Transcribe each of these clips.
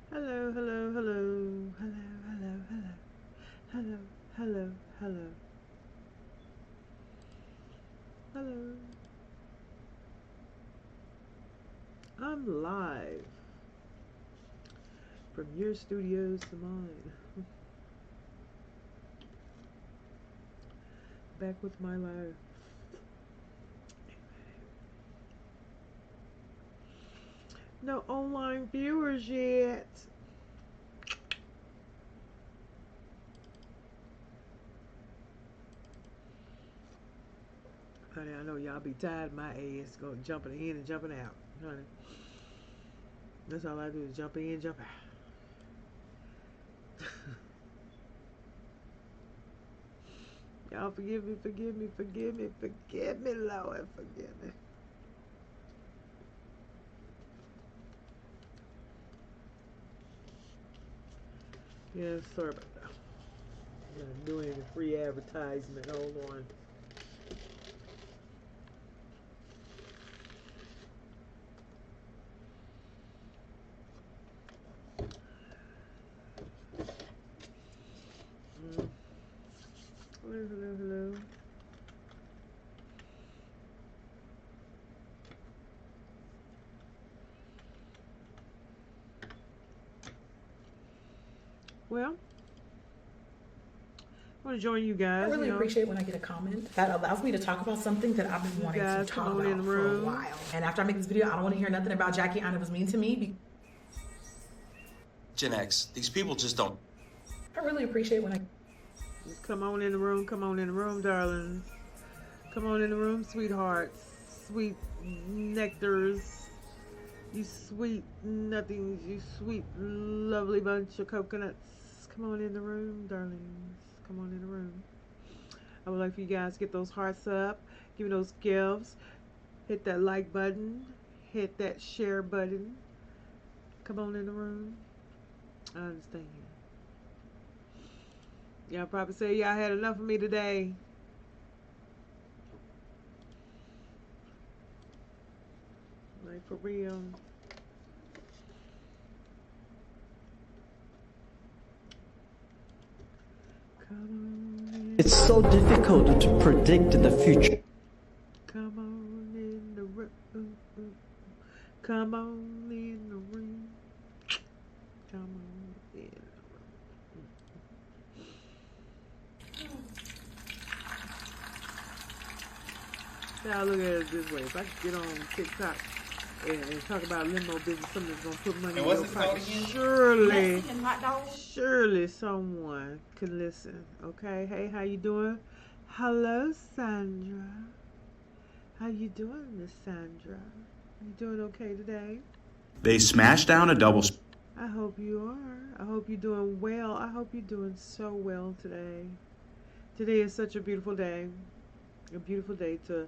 Hello, hello, hello, hello, hello, hello, hello, hello, hello, hello. I'm live from your studios to mine. Back with my live. No online viewers yet. Honey, I know y'all be tired of my ass going jumping in and jumping out. Honey, that's all I do is jump in, jump out. Y'all forgive me, forgive me, forgive me, forgive me, Lord, forgive me. Yeah, sorry about that. I'm not doing any free advertisement. Hold on. Mm. Hello, hello, hello. Well, I want to join you I guys. really appreciate when I get a comment that allows me to talk about something that I've been wanting to talk about for a while. And after I make this video, I don't want to hear nothing about Jackie Anna was mean to me. Gen X, these people just don't. I really appreciate when I Just come on in the room. Come on in the room, darlings. Come on in the room, sweethearts. Sweet nectars. You sweet nothings. You sweet, lovely bunch of coconuts. Come on in the room, darlings. Come on in the room. I would like for you guys to get those hearts up. Give me those gifts. Hit that like button. Hit that share button. Come on in the room. I understand. Y'all probably say y'all had enough of me today. Like for real. Come on. It's so difficult to predict the future. Come on in the room. Come on in the room. Come on in the room. Now look at it this way. If I could get on TikTok and talk about limo business, something that's gonna put money in your pocket, surely someone could listen. Okay, hey, how you doing? Hello, Sandra. How you doing, Miss Sandra? You doing okay today? They smashed down a double. I hope you are. I hope you're doing well. I hope you're doing so well today. Today is such a beautiful day. A beautiful day to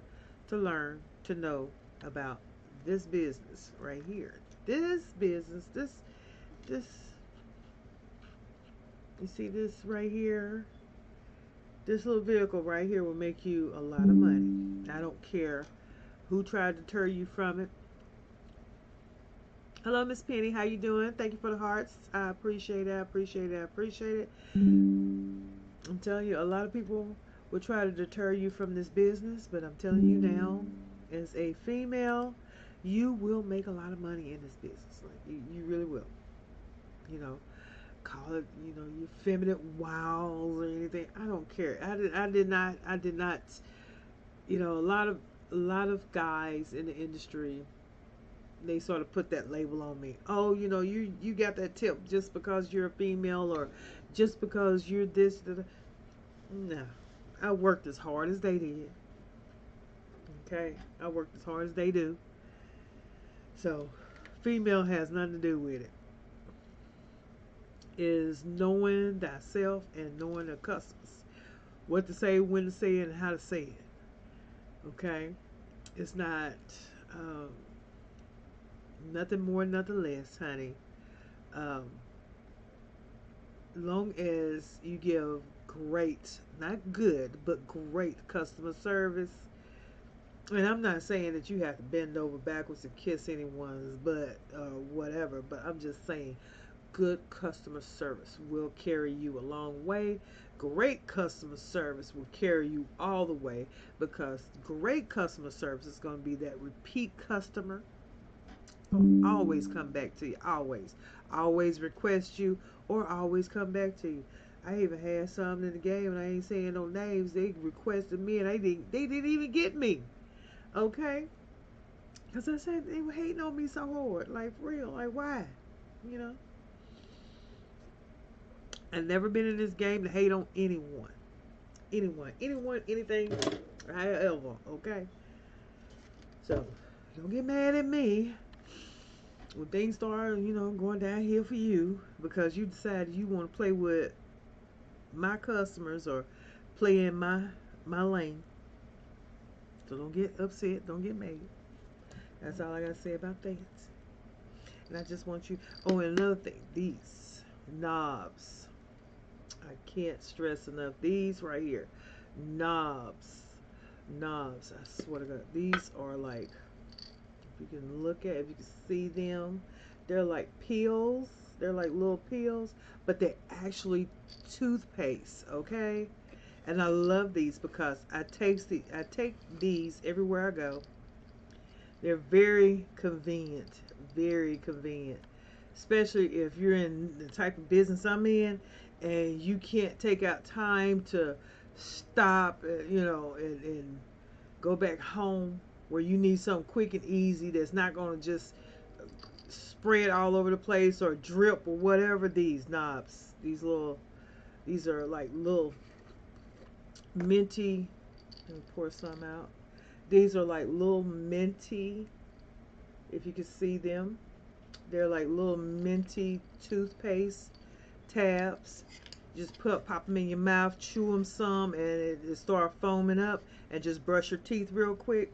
learn, to know about this business right here. This business, this you see this right here? This little vehicle right here will make you a lot of money. I don't care who tried to deter you from it. Hello, Miss Penny. How you doing? Thank you for the hearts. I appreciate it. I appreciate it. I appreciate it. I'm telling you, a lot of people will try to deter you from this business, but I'm telling you now, as a female, you will make a lot of money in this business. Like you really will. You know, call it, your feminine wiles or anything. I don't care. I did not. A lot of guys in the industry, they sort of put that label on me. Oh, you got that tip just because you're a female or just because you're this. No, I worked as hard as they did. Okay, I worked as hard as they do. So, female has nothing to do with it. Is knowing thyself and knowing the customers, what to say, when to say it, and how to say it. Okay, it's not um, nothing more, nothing less, honey. Um, long as you give great, not good, but great customer service. And I'm not saying that you have to bend over backwards and kiss anyone's butt or whatever, but I'm just saying good customer service will carry you a long way. Great customer service will carry you all the way, because great customer service is going to be that repeat customer. Always come back to you. Always request you, or always come back to you. I even had some in the game, and I ain't saying no names. They requested me, and they didn't even get me. Okay, because I said they were hating on me so hard, like for real, like why? You know, I've never been in this game to hate on anything, however. Okay, so don't get mad at me when things start, going downhill for you because you decided you want to play with my customers or play in my lane. So don't get upset, don't get mad. That's all I gotta say about that. And I just want you. Oh, and another thing, these knobs. I can't stress enough. These right here, knobs. I swear to God, these are like. If you can look at, if you can see them, they're like pills. They're like little pills, but they're actually toothpaste. Okay, and I love these because I take these everywhere I go. They're very convenient, especially if you're in the type of business I'm in, and you can't take out time to stop, and go back home, where you need something quick and easy that's not going to just spread all over the place or drip or whatever. These knobs, these are like little minty. Let me pour some out. These are like little minty, if you can see them. They're like little minty toothpaste tabs. Just pop them in your mouth, chew them some, and it start foaming up, and just brush your teeth real quick.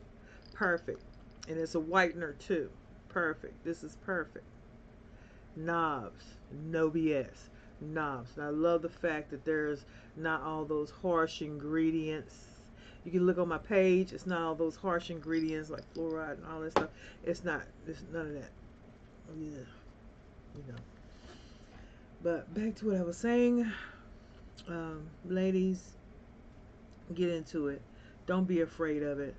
Perfect. And it's a whitener too. Perfect. This is perfect. Knobs. No BS. Knobs. And I love the fact that there's not all those harsh ingredients. You can look on my page. It's not all those harsh ingredients like fluoride and all that stuff. It's not. It's none of that. Yeah. But back to what I was saying. Ladies, get into it. Don't be afraid of it.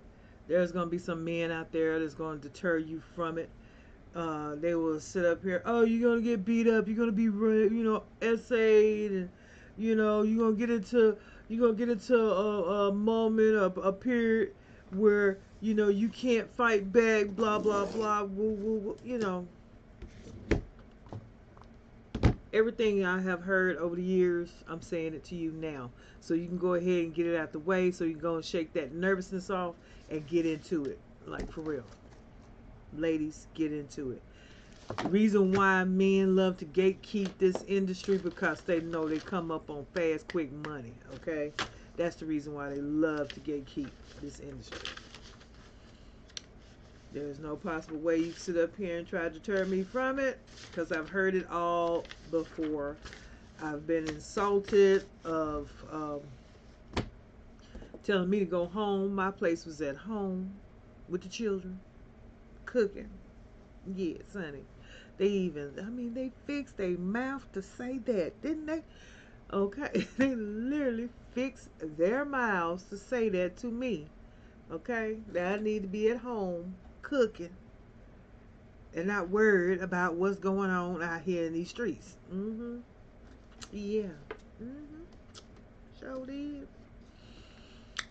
There's going to be some men out there that's going to deter you from it. They will sit up here, oh, you're going to get beat up, you're going to be, essayed, and, you're going to get into a moment, a period where, you can't fight back, blah, blah, blah, woo, woo, Everything I have heard over the years, I'm saying it to you now. So you can go ahead and get it out the way, so you can go and shake that nervousness off and get into it. Like, for real. Ladies, get into it. The reason why men love to gatekeep this industry, because they know they come up on fast, quick money. Okay? That's the reason why they love to gatekeep this industry. There's no possible way you can sit up here and try to deter me from it, because I've heard it all before. I've been insulted of telling me to go home. My place was at home with the children, cooking. Yes, honey. They fixed their mouth to say that, didn't they? Okay. They literally fixed their mouths to say that to me. Okay? That I need to be at home cooking and not worried about what's going on out here in these streets. Yeah. Sure did.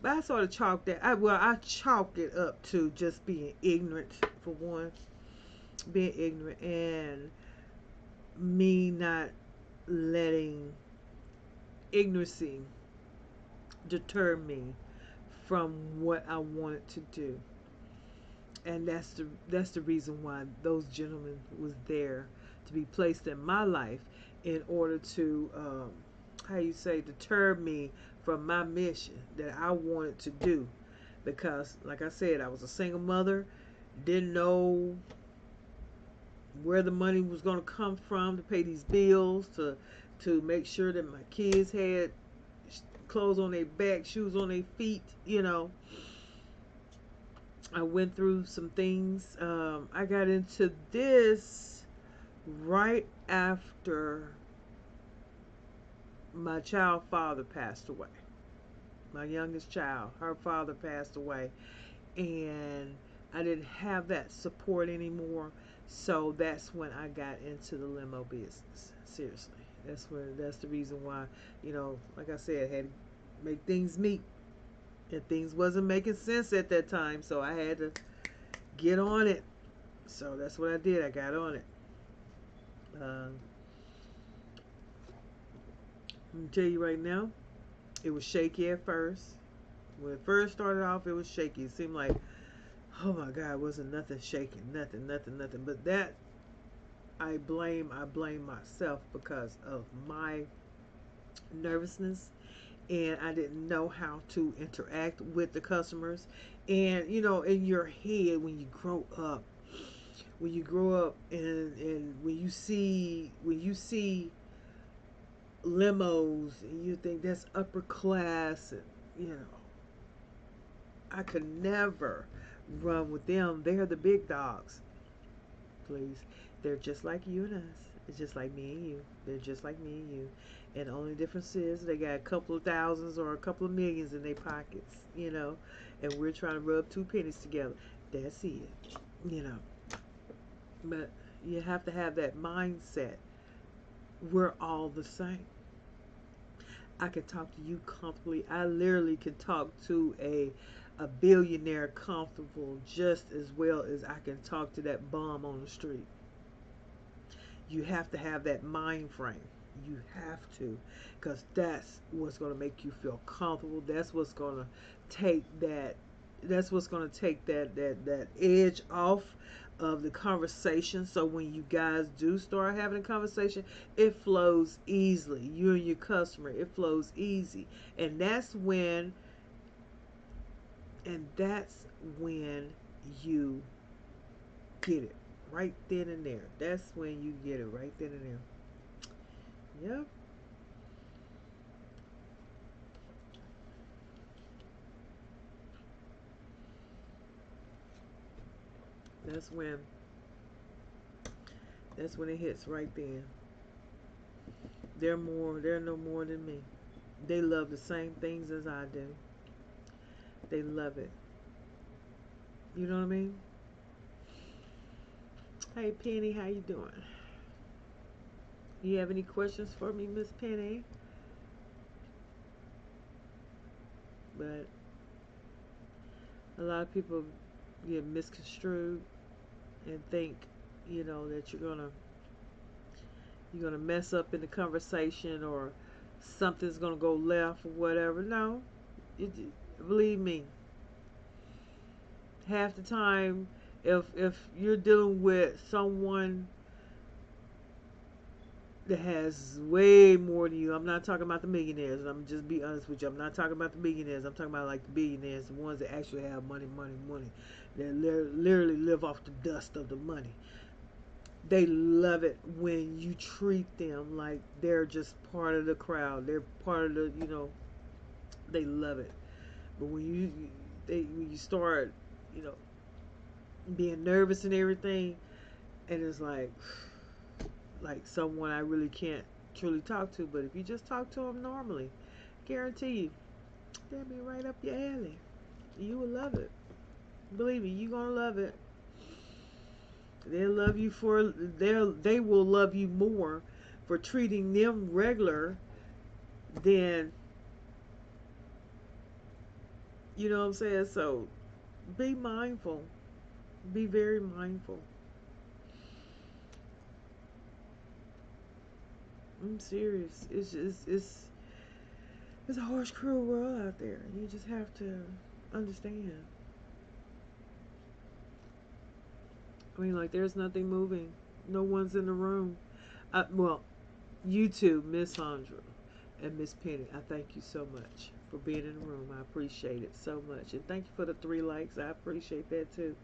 But I sort of chalked that. I chalked it up to just being ignorant, for one. Being ignorant, and me not letting ignorancy deter me from what I wanted to do. And that's the reason why those gentlemen was there, to be placed in my life in order to deter me from my mission that I wanted to do. Because like I said, I was a single mother, didn't know where the money was going to come from to pay these bills, to make sure that my kids had clothes on their back, shoes on their feet. I went through some things. I got into this right after my child father passed away. My youngest child, her father passed away, and I didn't have that support anymore. So that's when I got into the limo business. Seriously, that's the reason why, like I said, I had to make things meet, and things wasn't making sense at that time. So I had to get on it. So that's what I did. I got on it. I'm gonna tell you right now, it was shaky at first. When it first started off, it was shaky. It seemed like, oh my God, wasn't nothing shaking, nothing. But that I blame myself because of my nervousness, and I didn't know how to interact with the customers. And in your head, when you grow up, and when you see limos, and you think that's upper class, and I could never run with them. They're the big dogs. Please. They're just like you and us. It's just like me and you. They're just like me and you. And the only difference is they got a couple of thousands or a couple of millions in their pockets. And we're trying to rub two pennies together. That's it. But you have to have that mindset. We're all the same. I can talk to you comfortably. I literally can talk to a billionaire comfortable just as well as I can talk to that bum on the street. You have to have that mind frame. You have to, because that's what's going to make you feel comfortable. That's what's going to take that. That's what's going to take that edge off of the conversation. So when you guys do start having a conversation, it flows easily. You and your customer, it flows easy, and that's when you get it right then and there. That's when you get it right then and there. Yep. That's when it hits right then. They're no more than me. They love the same things as I do. They love it. You know what I mean? Hey Penny, how you doing? You have any questions for me, Miss Penny? But a lot of people get misconstrued and think, that you're gonna mess up in the conversation, or something's gonna go left or whatever. No, it, believe me, half the time, if you're dealing with someone that has way more than you, I'm not talking about the millionaires. I'm just be honest with you. I'm not talking about the millionaires. I'm talking about like the billionaires, the ones that actually have money, that literally live off the dust of the money. They love it when you treat them like they're just part of the crowd. They're part of they love it. But when you start, you know, being nervous and everything, and it's like someone I really can't truly talk to. But if you just talk to them normally, guarantee you, they'll be right up your alley. You will love it. Believe me, you're gonna love it. They will love you more for treating them regular than, you know what I'm saying? So be mindful. Be very mindful. I'm serious. It's a harsh, cruel world out there. You just have to understand. I mean, like, there's nothing moving. No one's in the room. Well, you two, Miss Sandra and Miss Penny, I thank you so much for being in the room. I appreciate it so much. And thank you for the 3 likes. I appreciate that too.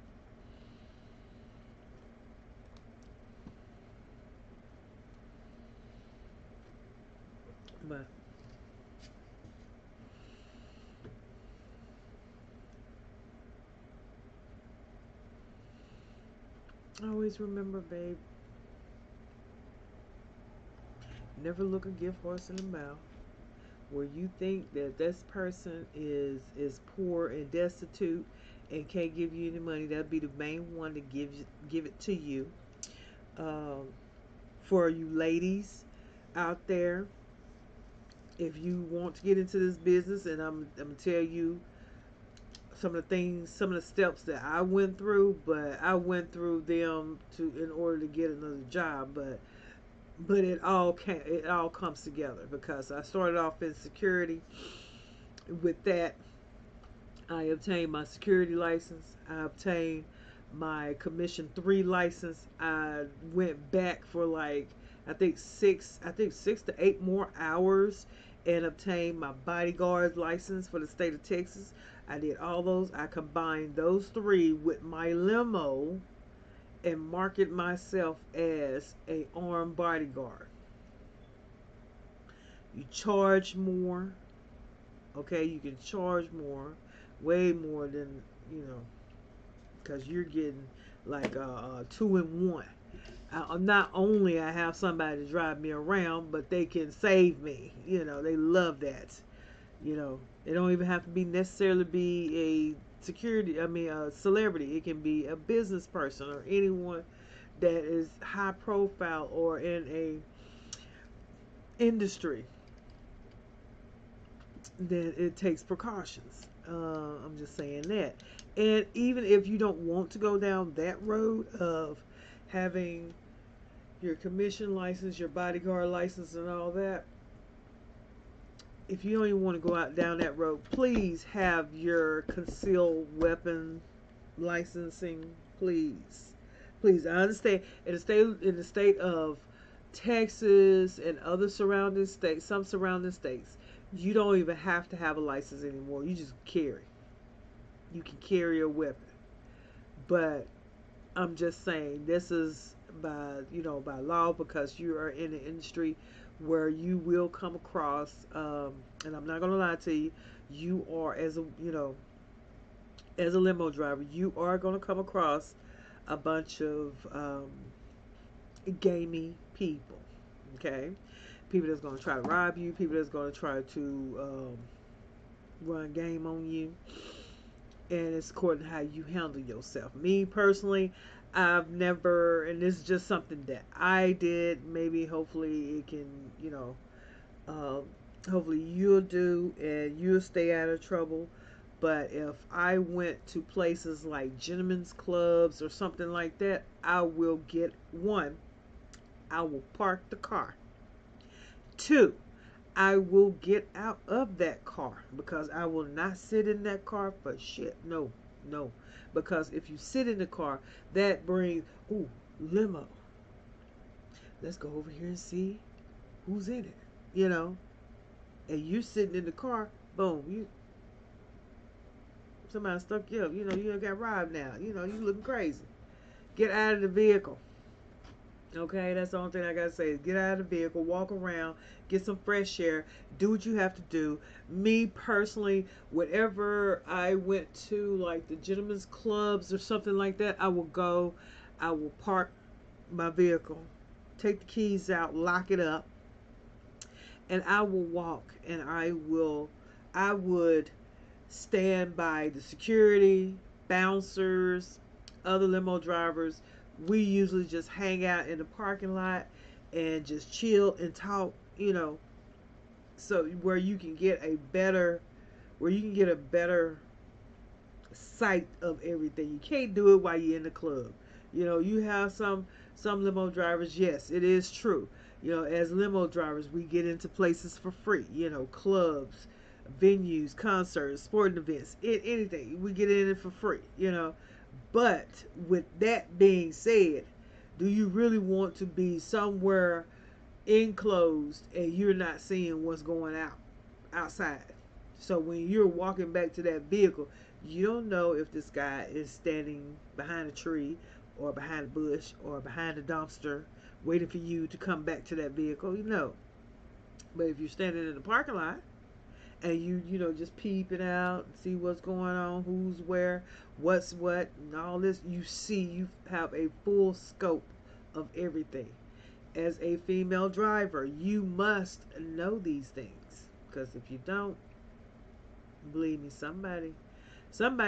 But always remember, babe, Never look a gift horse in the mouth. Where you think that this person is poor and destitute and can't give you any money, that'd be the main one to give it to you. Um, for you ladies out there, if you want to get into this business, and I'm gonna tell you some of the things, some of the steps that I went through, but I went through them to in order to get another job, but it all comes together because I started off in security. With that, I obtained my security license. I obtained my commission 3 license. I went back for like I think 6 to 8 more hours and obtained my bodyguard license for the state of Texas. I did all those. I combined those 3 with my limo and market myself as a armed bodyguard. You charge more, okay? You can charge more, way more than because you're getting like 2 in 1. Not only I have somebody to drive me around, but they can save me. They love that. It don't even have to be necessarily be a security. I mean, a celebrity. It can be a business person or anyone that is high profile or in a industry. Then it takes precautions. I'm just saying that. And even if you don't want to go down that road of having your commission license, your bodyguard license, and all that, if you don't even want to go out down that road, please have your concealed weapon licensing. Please. I understand in the state of Texas and other surrounding states, some surrounding states, you don't even have to have a license anymore. You just carry. You can carry a weapon. But I'm just saying this is by law, because you are in an industry where you will come across and I'm not going to lie to you, you are as a limo driver, you are going to come across a bunch of gamey people. Okay? People that's going to try to rob you, people that's going to try to run game on you, and it's according to how you handle yourself. Me personally, I've never, and this is just something that I did. Maybe, hopefully, it can, hopefully you'll do, and you'll stay out of trouble. But if I went to places like gentlemen's clubs or something like that, I will get one. I will park the car. 2, I will get out of that car, because I will not sit in that car for shit. No. Because if you sit in the car, that brings, ooh, limo. Let's go over here and see who's in it, And you're sitting in the car, boom, somebody stuck you up. You got robbed now. You looking crazy. Get out of the vehicle. Okay, that's the only thing I gotta say is get out of the vehicle, walk around, get some fresh air, do what you have to do. Me personally, whatever I went to, like the gentlemen's clubs or something like that, I will park my vehicle, take the keys out, lock it up, and I will walk, and I would stand by the security, bouncers, other limo drivers. We usually just hang out in the parking lot and just chill and talk, so where you can get a better sight of everything. You can't do it while you're in the club. You have some limo drivers, yes, it is true. As limo drivers, we get into places for free, clubs, venues, concerts, sporting events, anything. We get in it for free, But with that being said, do you really want to be somewhere enclosed and you're not seeing what's going outside? So when you're walking back to that vehicle, you don't know if this guy is standing behind a tree or behind a bush or behind a dumpster waiting for you to come back to that vehicle. But if you're standing in the parking lot and you just peeping out and see what's going on, who's where, what's what, and all this, you have a full scope of everything. As a female driver, you must know these things, because if you don't, believe me, somebody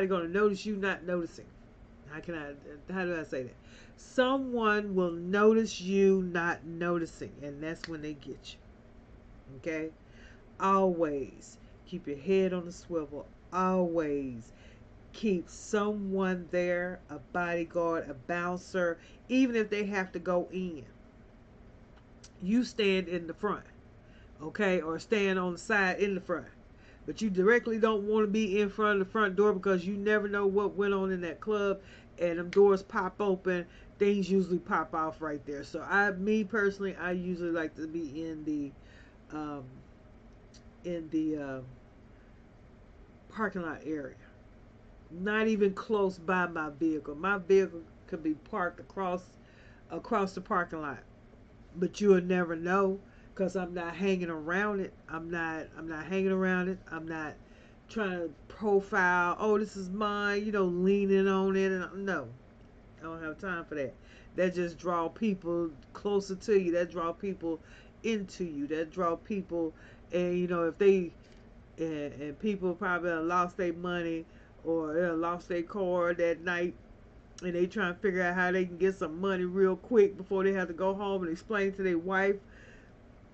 gonna notice you not noticing. How do I say that? Someone will notice you not noticing, and that's when they get you. Okay? Always keep your head on the swivel. Always keep someone there, a bodyguard, a bouncer, even if they have to go in. You stand in the front, okay, or stand on the side in the front. But you directly don't want to be in front of the front door, because you never know what went on in that club, and them doors pop open. Things usually pop off right there. So me personally, I usually like to be in the parking lot area, not even close by my vehicle. My vehicle could be parked across the parking lot, but you'll never know, because I'm not hanging around it. I'm not hanging around it. I'm not trying to profile, oh, this is mine, leaning on it. And no, I don't have time for that. That just draw people closer to you. That draw people into you. That draw people, and if they and people probably lost their money, or lost their car that night, and they trying to figure out how they can get some money real quick before they have to go home and explain to their wife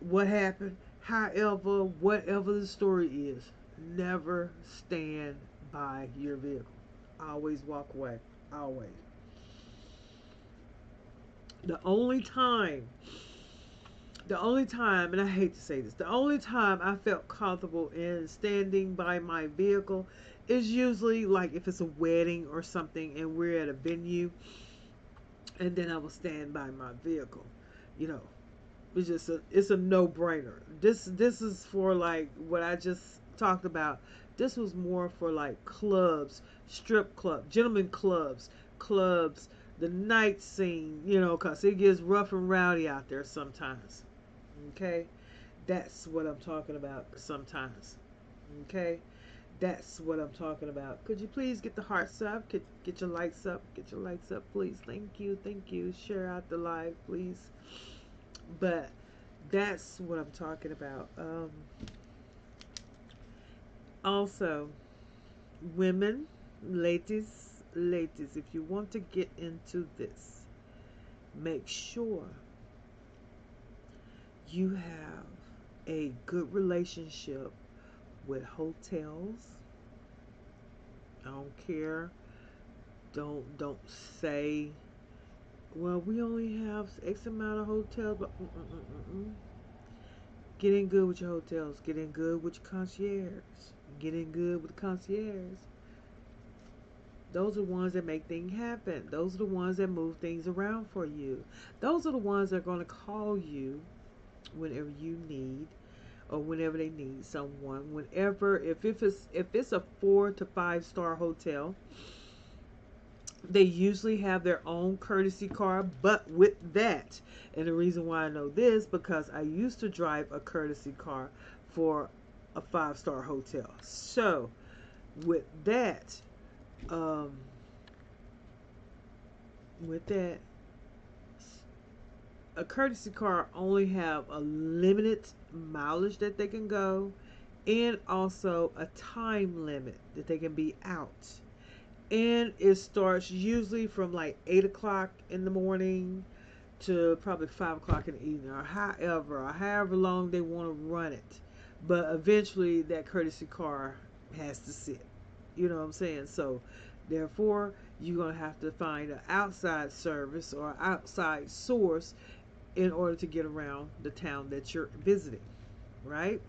what happened. However, whatever the story is, never stand by your vehicle. Always walk away. Always. The only time, and I hate to say this, the only time I felt comfortable in standing by my vehicle is usually like if it's a wedding or something and we're at a venue, and then I will stand by my vehicle. It's a no-brainer. This is for like what I just talked about. This was more for like clubs, strip club, gentlemen clubs, the night scene, because it gets rough and rowdy out there sometimes. Okay? That's what I'm talking about sometimes. Okay? That's what I'm talking about. Could you please get the hearts up? Get your likes up. Get your likes up, please. Thank you. Thank you. Share out the live, please. But that's what I'm talking about. Also, women, ladies, if you want to get into this, make sure you have a good relationship with hotels. I don't care. Don't say, well, we only have X amount of hotels, but get in good with your hotels. Get in good with your concierge. Get in good with the concierge. Those are the ones that make things happen. Those are the ones that move things around for you. Those are the ones that are going to call you whenever you need, or whenever they need someone. Whenever, if it's a 4 to 5 star hotel, they usually have their own courtesy car. But with that, and the reason why I know this, because I used to drive a courtesy car for a 5-star hotel. So with that, a courtesy car only have a limited mileage that they can go, and also a time limit that they can be out. And it starts usually from like 8 o'clock in the morning to probably 5 o'clock in the evening, or however long they want to run it. But eventually that courtesy car has to sit. You know what I'm saying? So therefore, you're going to have to find an outside service or outside source in order to get around the town that you're visiting, right?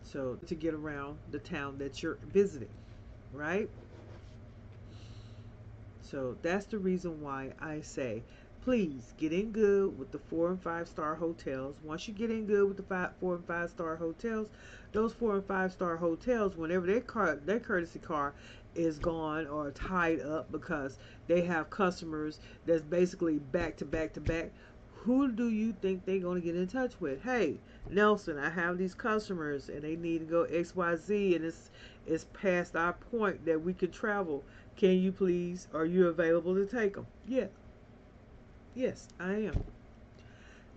So to get around the town that you're visiting, right? So that's the reason why I say, please get in good with the 4 and 5 star hotels. Once you get in good with the 4 and 5 star hotels, those 4 and 5 star hotels, whenever their courtesy car is gone or tied up because they have customers that's basically back to back to back, who do you think they're going to get in touch with? Hey, Nelson, I have these customers and they need to go XYZ, and it's past our point that we could travel. Can you please, are you available to take them? Yeah. Yes, I am.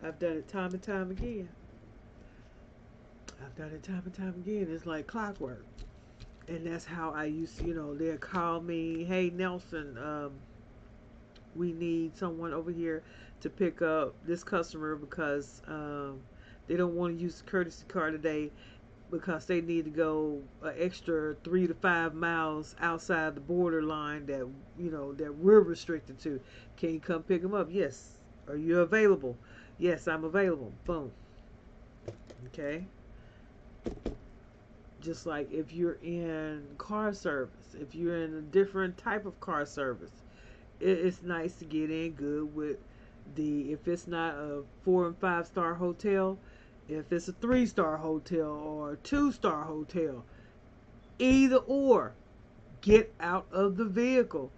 I've done it time and time again. I've done it time and time again. It's like clockwork. And that's how I used to, they'll call me, hey, Nelson, we need someone over here to pick up this customer because they don't want to use the courtesy car today because they need to go an extra 3 to 5 miles outside the borderline that that we're restricted to. Can you come pick them up? Yes. Are you available? Yes, I'm available. Boom. Okay. Just like if you're in car service, if you're in a different type of car service, it's nice to get in good with if it's not a 4 and 5 star hotel, if it's a 3 star hotel or a 2 star hotel, either or, get out of the vehicle.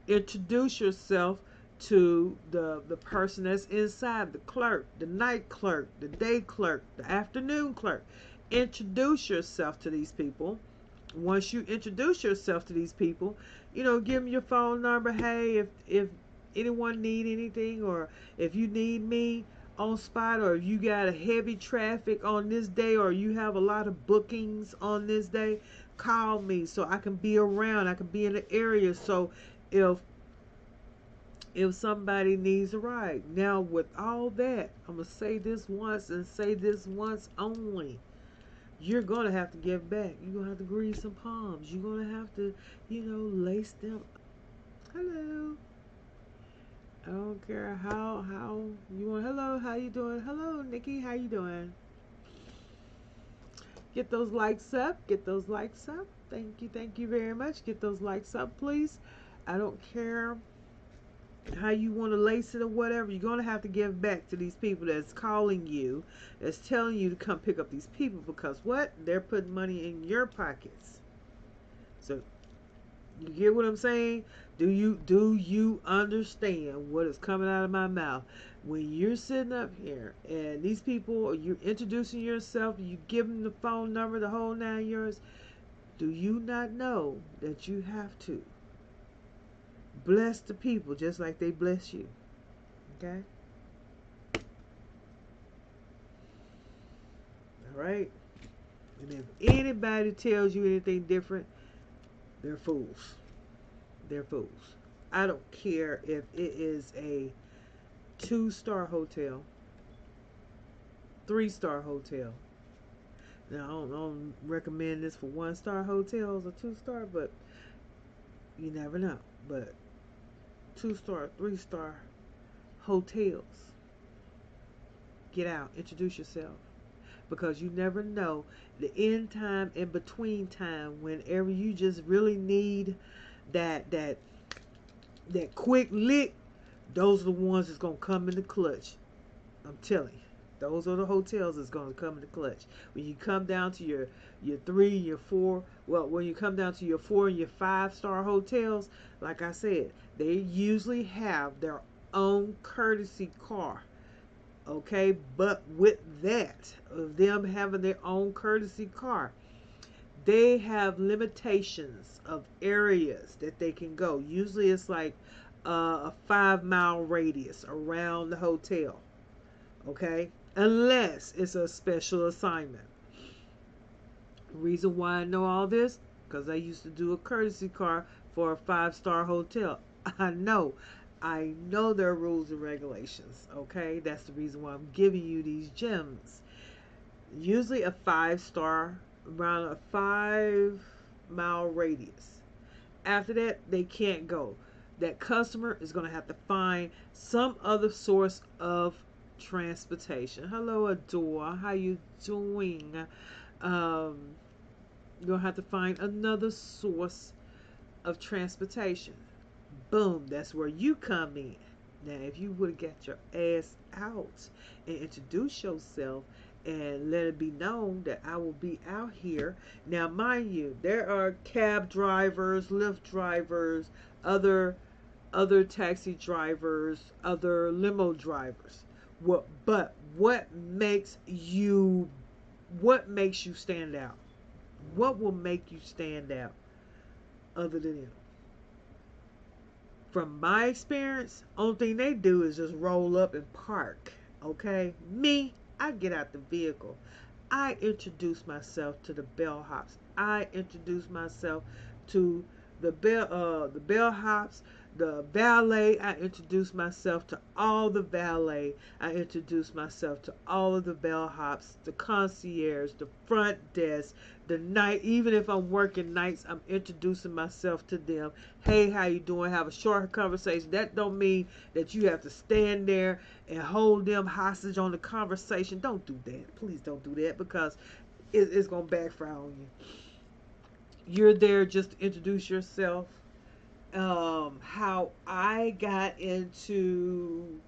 Introduce yourself to the person that's inside, the clerk, the night clerk, the day clerk, the afternoon clerk. Introduce yourself to these people. Once you introduce yourself to these people, give them your phone number. Hey, if anyone need anything, or if you need me on spot, or if you got a heavy traffic on this day, or you have a lot of bookings on this day, call me so I can be around. I can be in the area. So if somebody needs a ride. Now, with all that, I'm going to say this once and say this once only. You're going to have to give back. You're going to have to grease some palms. You're going to have to, lace them. Hello. I don't care how you want. Hello, how you doing? Hello, Nikki, how you doing? Get those likes up. Get those likes up. Thank you very much. Get those likes up, please. I don't care how you want to lace it or whatever. You're going to have to give back to these people that's calling you, that's telling you to come pick up these people, because what? They're putting money in your pockets. So you get what I'm saying? Do you understand what is coming out of my mouth? When you're sitting up here and these people, you're introducing yourself, you give them the phone number, the whole 9 yards, do you not know that you have to bless the people just like they bless you? Okay? All right? And if anybody tells you anything different, they're fools. They're fools. I don't care if it is a 2-star hotel, 3-star hotel. Now, I don't recommend this for 1-star hotels or 2-star, but you never know. But 2-star, 3-star hotels, get out, introduce yourself, because you never know the end time, in between time, whenever you just really need that quick lick. Those are the ones that's gonna come in the clutch. I'm telling you, those are the hotels that's gonna come in the clutch. When you come down to your 3, your 4, well, when you come down to your 4 and your 5-star hotels, like I said, they usually have their own courtesy car. Okay, but with that, of them having their own courtesy car, they have limitations of areas that they can go. Usually it's like a 5-mile radius around the hotel. Okay, unless it's a special assignment. The reason why I know all this, because I used to do a courtesy car for a 5-star hotel. I know there are rules and regulations. Okay, that's the reason why I'm giving you these gems. Usually a 5-star, around a 5-mile radius. After that, they can't go. That customer is going to have to find some other source of transportation. Hello, Adore. How you doing? You're going to have to find another source of transportation. Boom, that's where you come in. Now, if you would get your ass out and introduce yourself and let it be known that I will be out here. Now, mind you, there are cab drivers, Lyft drivers, other taxi drivers, other limo drivers. But what makes you stand out? What will make you stand out other than them? From my experience, only thing they do is just roll up and park. Okay? Me, I get out the vehicle. I introduce myself to the bellhops. I introduce myself to the bellhops, the valet. I introduce myself to all the valet. I introduce myself to all of the bellhops, the concierge, the front desk, the night. Even if I'm working nights, I'm introducing myself to them. Hey, how you doing? Have a short conversation. That don't mean that you have to stand there and hold them hostage on the conversation. Don't do that. Please don't do that, because it's gonna backfire on you. You're there just to introduce yourself. How I got into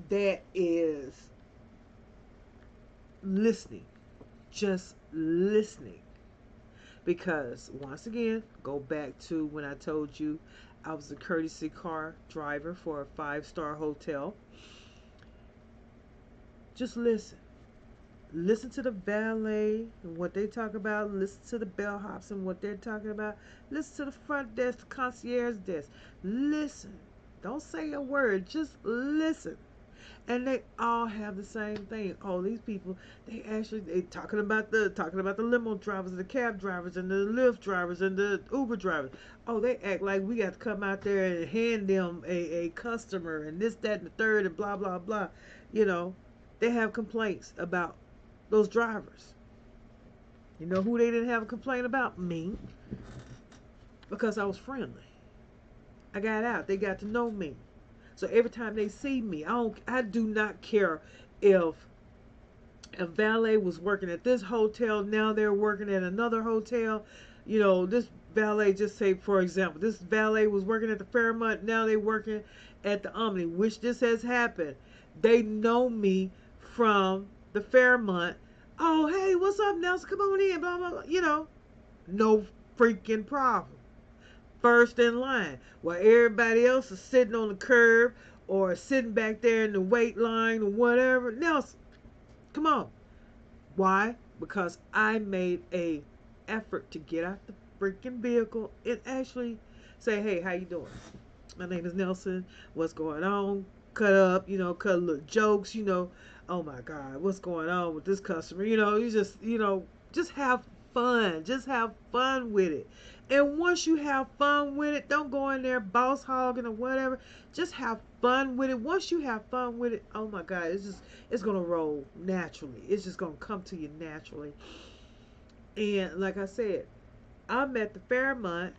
that is listening, just listening. Because once again, go back to when I told you I was a courtesy car driver for a 5-star hotel. Just listen. Listen to the valet and what they talk about. Listen to the bellhops and what they're talking about. Listen to the front desk, the concierge desk. Listen. Don't say a word. Just listen. And they all have the same thing. Oh, these people, they talking about the limo drivers, the cab drivers, and the Lyft drivers, and the Uber drivers. Oh, they act like we got to come out there and hand them a customer and this, that, and the third, and blah, blah, blah. You know, they have complaints about those drivers. You know who they didn't have a complaint about? Me. Because I was friendly. I got out. They got to know me. So every time they see me, I do not care if a valet was working at this hotel, now they're working at another hotel. You know, this valet, just say for example, this valet was working at the Fairmont, now they're working at the Omni, which this has happened. They know me from the Fairmont. Oh, hey, what's up, Nelson? Come on in, blah, blah, blah. You know, no freaking problem. First in line, while everybody else is sitting on the curb or sitting back there in the wait line or whatever. Nelson, come on. Why? Because I made a effort to get out the freaking vehicle and actually say, hey, how you doing? My name is Nelson. What's going on? Cut up, cut little jokes, oh my God, what's going on with this customer? You just have fun. Just have fun with it. And once you have fun with it, don't go in there boss hogging or whatever. Just have fun with it. Once you have fun with it, oh my God, it's gonna roll naturally. It's just gonna come to you naturally. And like I said, I'm at the Fairmont,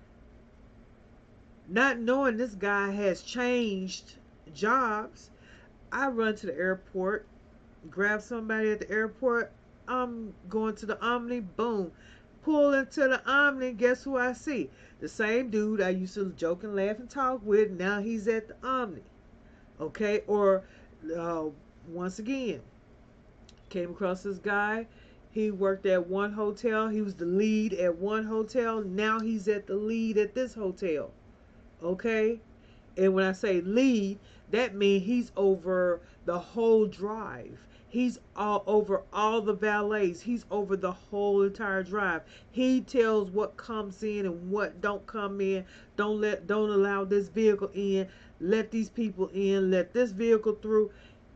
not knowing this guy has changed jobs. I run to the airport, grab somebody at the airport. I'm going to the Omni, boom. Pull into the Omni, guess who I see? The same dude I used to joke and laugh and talk with, now he's at the Omni. Okay, or once again, came across this guy. He worked at one hotel. He was the lead at one hotel. Now he's at the lead at this hotel. Okay? And when I say lead, that means he's over the whole drive. He's all over all the valets. He's over the whole entire drive. He tells what comes in and what don't come in. Don't allow this vehicle in. Let these people in. Let this vehicle through.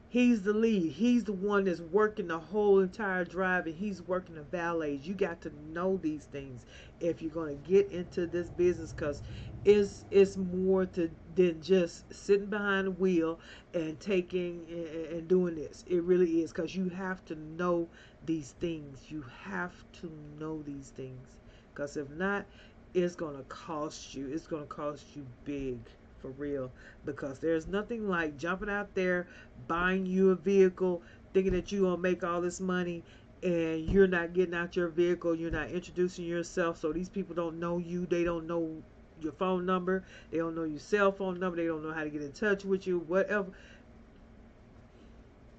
He's the lead. He's the one that's working the whole entire drive, and he's working the valets. You got to know these things if you're going to get into this business, because it's more than just sitting behind the wheel and taking and doing this. It really is, because you have to know these things. You have to know these things, because if not, it's going to cost you. It's going to cost you big. For real, because there's nothing like jumping out there, buying you a vehicle, thinking that you're gonna make all this money, and you're not getting out your vehicle, you're not introducing yourself, so these people don't know you, they don't know your phone number, they don't know your cell phone number, they don't know how to get in touch with you, whatever.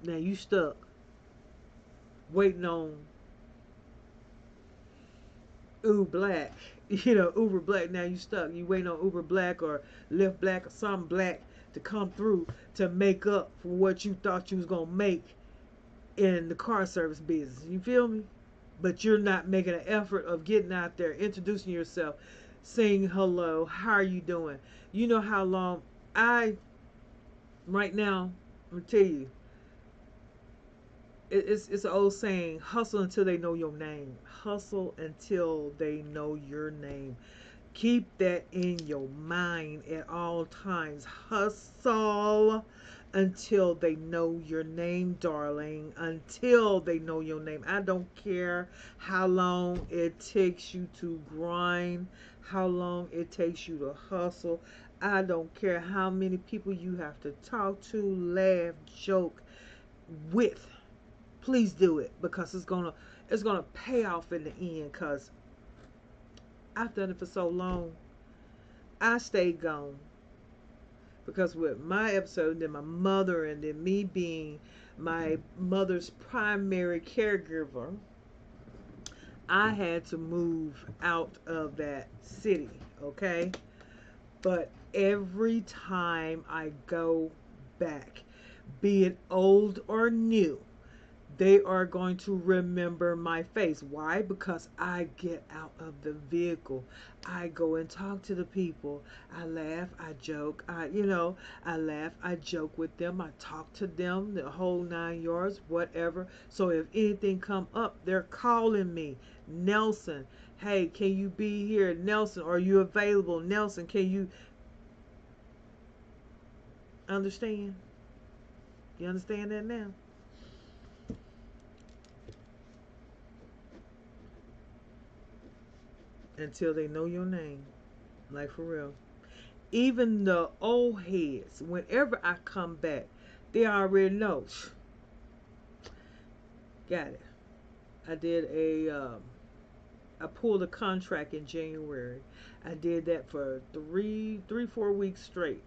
Now you stuck waiting on Black. Uber Black. Now you stuck. You waiting on Uber Black or Lyft Black or some Black to come through to make up for what you thought you was gonna make in the car service business. You feel me? But you're not making an effort of getting out there, introducing yourself, saying hello. How are you doing? You know how long I, right now, I'm going to tell you, it's an old saying, hustle until they know your name. Hustle until they know your name. Keep that in your mind at all times. Hustle until they know your name, darling. Until they know your name. I don't care how long it takes you to grind, how long it takes you to hustle. I don't care how many people you have to talk to, laugh, joke with. Please do it, because it's gonna pay off in the end, because I've done it for so long. I stayed gone because with my episode, and then my mother, and then me being my mother's primary caregiver, I had to move out of that city, okay? But every time I go back, be it old or new, they are going to remember my face. Why? Because I get out of the vehicle. I go and talk to the people. I laugh, I joke. I laugh, I joke with them. I talk to them, the whole 9 yards, whatever. So if anything come up, they're calling me. Nelson, hey, can you be here? Nelson, are you available? Nelson, can you understand? You understand that now? Until they know your name. Like, for real. Even the old heads, whenever I come back, they already know. Got it. I did I pulled a contract in January. I did that for 4 weeks straight.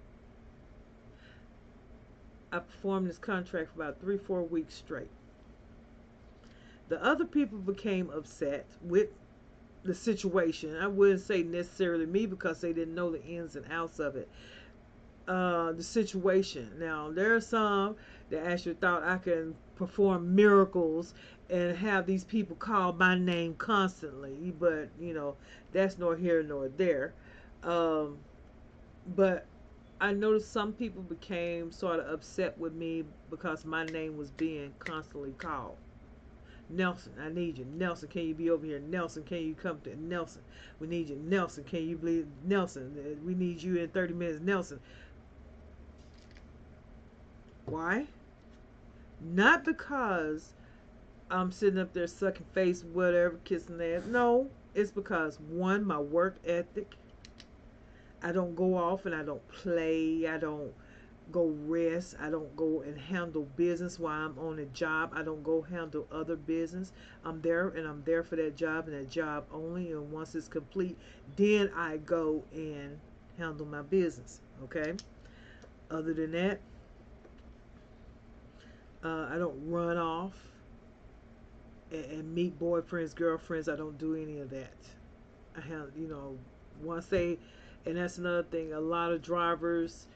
I performed this contract for about 4 weeks straight. The other people became upset with the situation. I wouldn't say necessarily me, because they didn't know the ins and outs of it. The situation. Now, there are some that actually thought I can perform miracles and have these people call my name constantly, but that's nor here nor there. But I noticed some people became sort of upset with me because my name was being constantly called. Nelson, I need you. Nelson, can you be over here? Nelson, can you come to Nelson? We need you. Nelson, can you believe? Nelson, we need you in 30 minutes. Nelson. Why? Not because I'm sitting up there sucking face, whatever, kissing ass. No, it's because, one, my work ethic. I don't go off and I don't play. I don't go rest. I don't go and handle business while I'm on a job. I don't go handle other business. I'm there, and I'm there for that job and that job only. And once it's complete, then I go and handle my business. Okay? Other than that, I don't run off and meet boyfriends, girlfriends. I don't do any of that. I have, once they, and that's another thing. A lot of drivers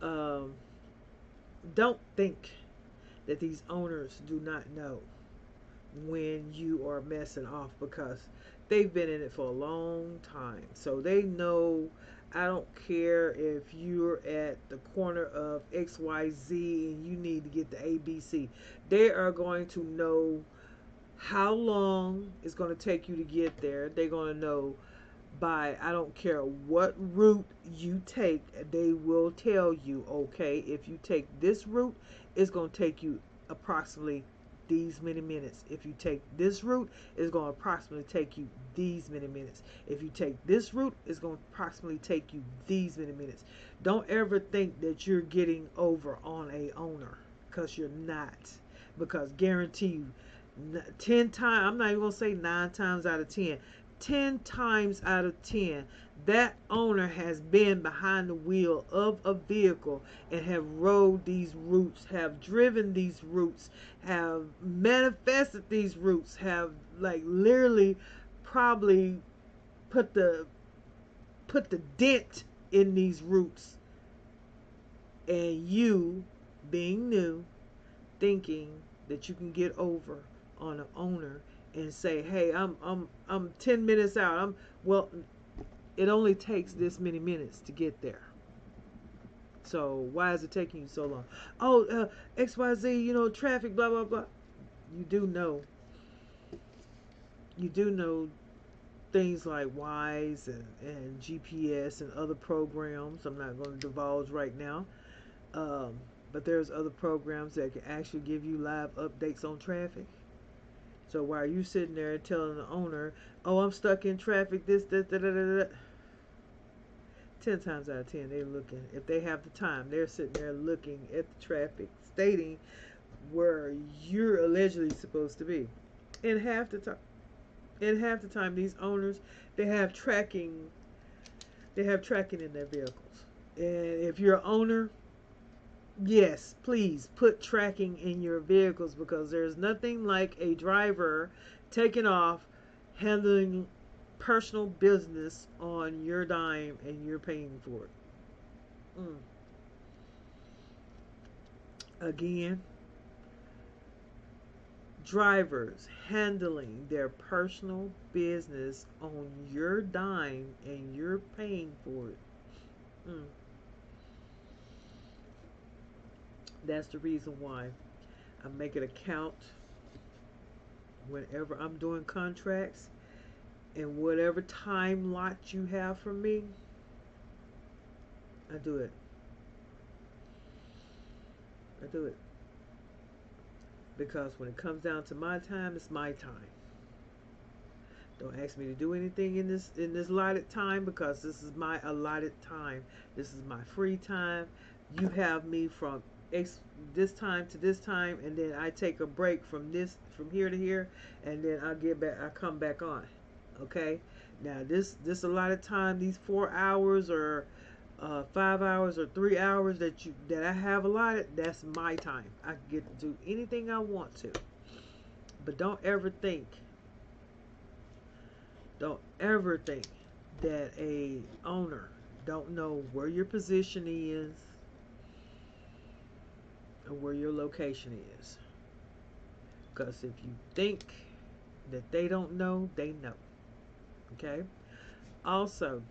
don't think that these owners do not know when you are messing off, because they've been in it for a long time. So they know. I don't care if you're at the corner of XYZ and you need to get the ABC. They are going to know how long it's going to take you to get there. They're going to know by, I don't care what route you take, they will tell you, okay, if you take this route, it's going to take you approximately these many minutes. If you take this route, it's going to approximately take you these many minutes. If you take this route, it's going to approximately take you these many minutes. Don't ever think that you're getting over on a owner, because you're not. Because guarantee you, 10 times, I'm not even going to say 9 times out of 10, 10 times out of 10, that owner has been behind the wheel of a vehicle and have rode these routes, have driven these routes, have manifested these routes, have like literally probably put the dent in these routes. And you, being new, thinking that you can get over on an owner and say, hey, I'm 10 minutes out. Well, it only takes this many minutes to get there. So why is it taking you so long? Oh, XYZ, traffic, blah, blah, blah. You do know. You do know things like Wise and GPS and other programs. I'm not going to divulge right now. But there's other programs that can actually give you live updates on traffic. So while you sitting there telling the owner, oh, I'm stuck in traffic, this, da, da, da, da, da. 10 times out of 10, they're looking. If they have the time, they're sitting there looking at the traffic, stating where you're allegedly supposed to be. And half the time, these owners, they have tracking in their vehicles. And if you're an owner, yes, please put tracking in your vehicles, because there's nothing like a driver taking off, handling personal business on your dime, and you're paying for it. Again, drivers handling their personal business on your dime, and you're paying for it. That's the reason why I make it a count whenever I'm doing contracts, and whatever time lot you have for me, I do it. Because when it comes down to my time, it's my time. Don't ask me to do anything in this allotted time, because this is my allotted time. This is my free time. You have me from this time to this time, and then I take a break from here to here, and then I come back on. Okay? Now this allotted time, these 4 hours or 5 hours or 3 hours that I have allotted, that's my time. I get to do anything I want to. But don't ever think that a owner don't know where your position is and where your location is. Because if you think that they don't know, they know. Okay? Also,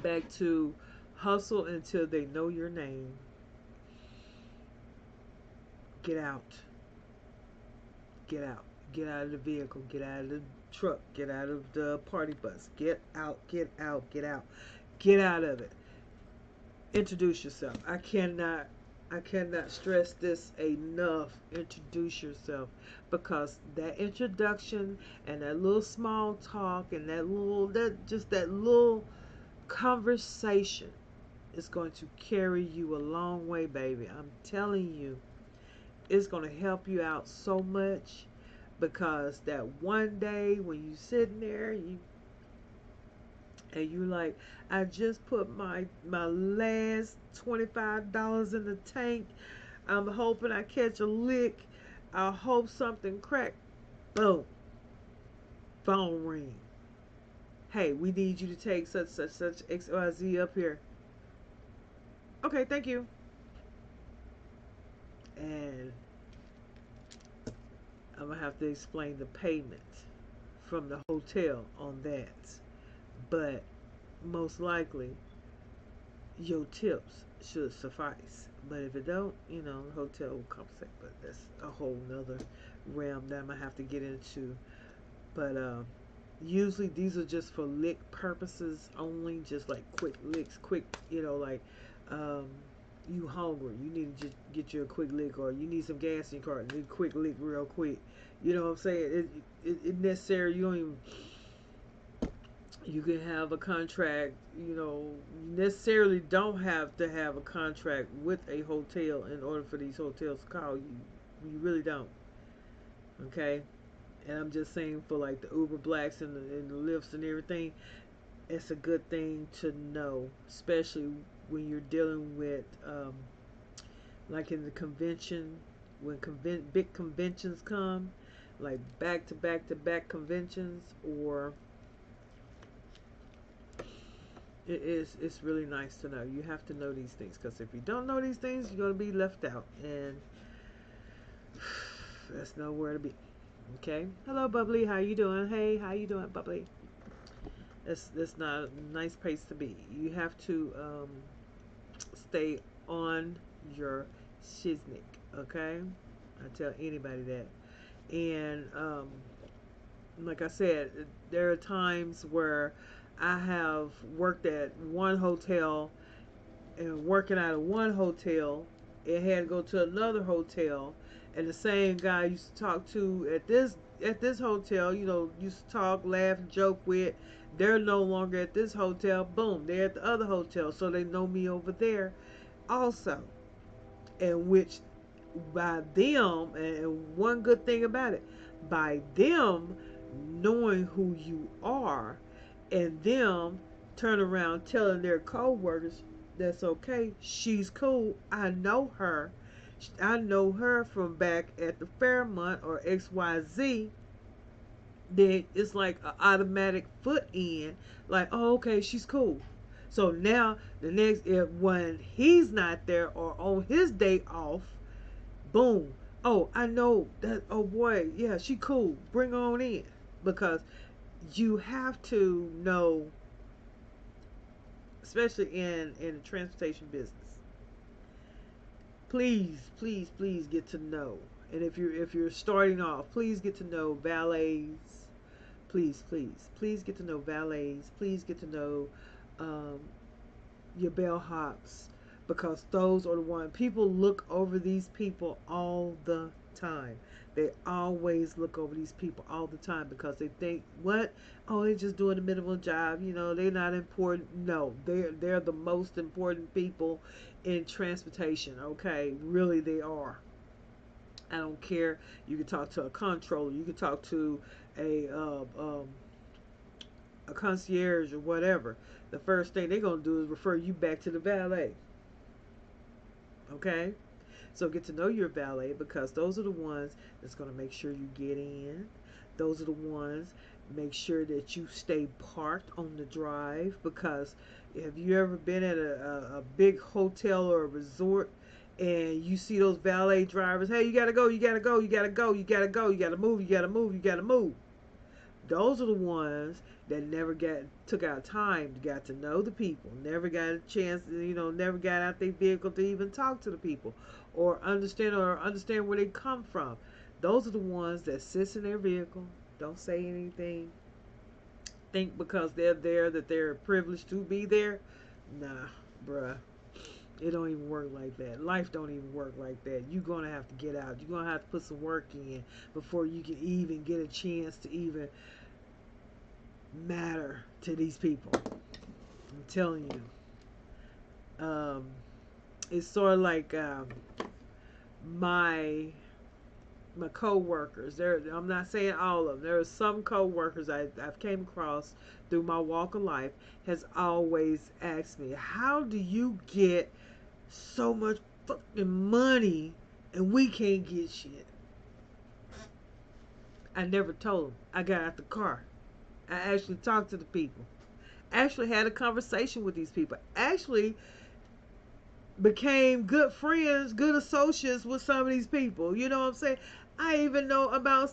back to hustle until they know your name. Get out. Get out. Get out of the vehicle. Get out of the truck. Get out of the party bus. Get out. Get out. Get out. Get out of it. Introduce yourself. I cannot stress this enough. Introduce yourself, because that introduction and that little small talk and that little conversation is going to carry you a long way, baby. I'm telling you, it's going to help you out so much, because that one day when you sitting there, you like, I just put my last $25 in the tank. I'm hoping I catch a lick. I hope something crack. Boom. Phone ring. Hey, we need you to take such XYZ up here. Okay, thank you. And I'm gonna have to explain the payment from the hotel on that. But most likely your tips should suffice. But if it don't, the hotel will compensate. But that's a whole nother realm that I'm gonna have to get into. But usually these are just for lick purposes only, just like quick licks, you hungry, you need to just get you a quick lick, or you need some gas in your car, you need a quick lick real quick. You know what I'm saying? It necessary. You don't even. You can have a contract. Necessarily don't have to have a contract with a hotel in order for these hotels to call you. You really don't. Okay. And I'm just saying, for like the Uber Blacks and the Lyfts and everything, it's a good thing to know, especially when you're dealing with, like in the convention, when big conventions come, like back to back to back conventions, or it's really nice to know. You have to know these things, because if you don't know these things, you're going to be left out, and that's nowhere to be. Okay. Hello, Bubbly. How you doing? Hey, how you doing, Bubbly? That's not a nice place to be. You have to stay on your shiznick, okay? I tell anybody that. And like I said, there are times where I have worked at one hotel and working out of one hotel and had to go to another hotel, and the same guy I used to talk to at this hotel, used to talk, laugh, and joke with, they're no longer at this hotel. Boom, they're at the other hotel, so they know me over there also. And which by them, and one good thing about it, by them knowing who you are, and them turn around telling their co-workers, that's okay, she's cool, I know her from back at the Fairmont or XYZ. Then it's like an automatic foot in, like, oh, okay, she's cool. So now the next, if when he's not there or on his day off, boom, oh, I know that, oh boy, yeah, she cool, bring her on in. Because you have to know, especially in the transportation business, please get to know. And if you're starting off, please get to know valets. Please get to know valets. Please get to know um, your bellhops, because those are the one people look over these people all the time. They always look over these people all the time because they think, what? Oh, they're just doing a minimal job. They're not important. No, they're the most important people in transportation. Okay, really, they are. I don't care. You can talk to a controller. You can talk to a a concierge or whatever. The first thing they're gonna do is refer you back to the valet. Okay? So get to know your valet, because those are the ones that's going to make sure you get in. Those are the ones make sure that you stay parked on the drive, because have you ever been at a big hotel or a resort and you see those valet drivers, hey, you gotta go, you gotta go, you gotta go, you gotta go, you gotta move, you gotta move, you gotta move. Those are the ones that never took out time to got to know the people, never got a chance, never got out their vehicle to even talk to the people or understand where they come from. Those are the ones that sits in their vehicle, don't say anything, think because they're there that they're privileged to be there. Nah, bruh. It don't even work like that. Life don't even work like that. You're gonna have to get out. You're gonna have to put some work in before you can even get a chance to even matter to these people. I'm telling you. It's sort of like my co-workers. I'm not saying all of them. There are some co-workers I've came across through my walk of life has always asked me, how do you get so much fucking money and we can't get shit? I never told them. I got out the car. I actually talked to the people. Actually had a conversation with these people. Actually became good friends, good associates with some of these people. You know what I'm saying? I even know about